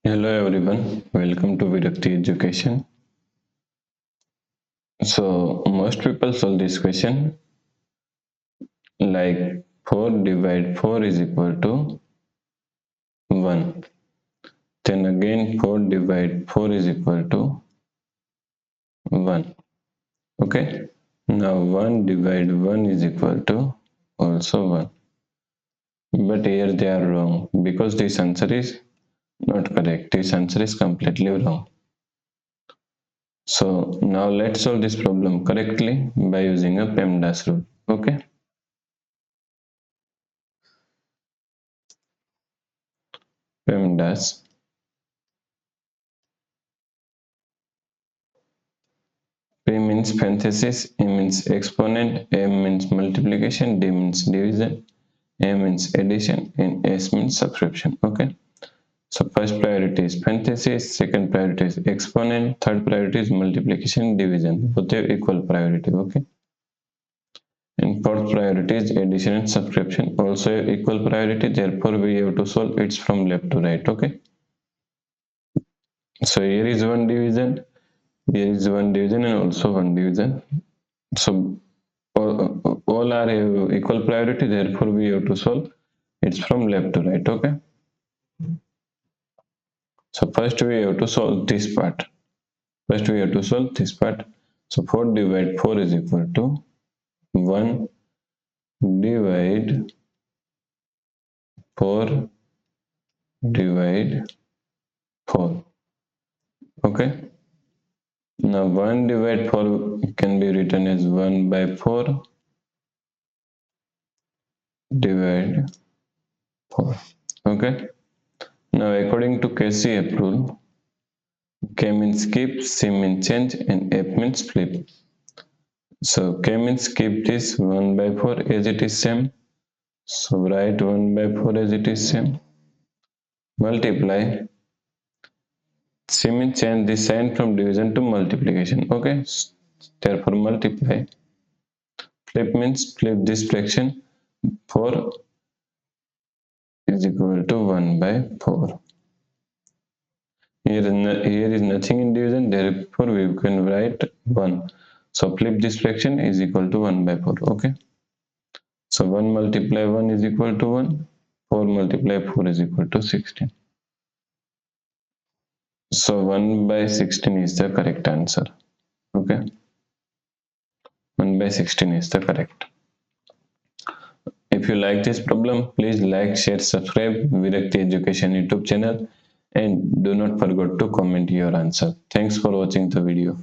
Hello everyone, welcome to Virakti Education. So most people solve this question like 4 divide 4 is equal to 1. Then again 4 divide 4 is equal to 1. Okay. Now 1 divide 1 is equal to also 1. But here they are wrong because this answer is not correct. This answer is completely wrong. So now let's solve this problem correctly by using a PEMDAS rule. Okay. PEMDAS. P means parenthesis, E means exponent, M means multiplication, D means division, A means addition, and S means subtraction. Okay. So first priority is parenthesis, second priority is exponent, third priority is multiplication, division. Both have equal priority. Okay. And fourth priority is addition and subtraction. Also have equal priority. Therefore, we have to solve it from left to right. Okay. So here is one division, here is one division, and also one division. So all are equal priority, therefore we have to solve it's from left to right. Okay, so first we have to solve this part. So 4 divide 4 is equal to 1 divide 4 divide 4. Okay, now 1 divide 4 can be written as 1 by 4 divide 4. Okay, now according to KCF rule, K means skip, C means change, and F means flip. So K means keep this 1 by 4 as it is same. So write 1 by 4 as it is same. Multiply. C means change the sign from division to multiplication. Okay. Therefore multiply. Flip means flip this fraction. 4 is equal to 1 by 4. Here is nothing in division, therefore we can write 1. So flip this fraction is equal to 1 by 4. Okay. So 1 multiply 1 is equal to 1. 4 multiply 4 is equal to 16. So 1 by 16 is the correct answer. Okay. 1 by 16 is the correct. If you like this problem, please like, share, subscribe Virakti Education YouTube channel, and do not forget to comment your answer. Thanks for watching the video.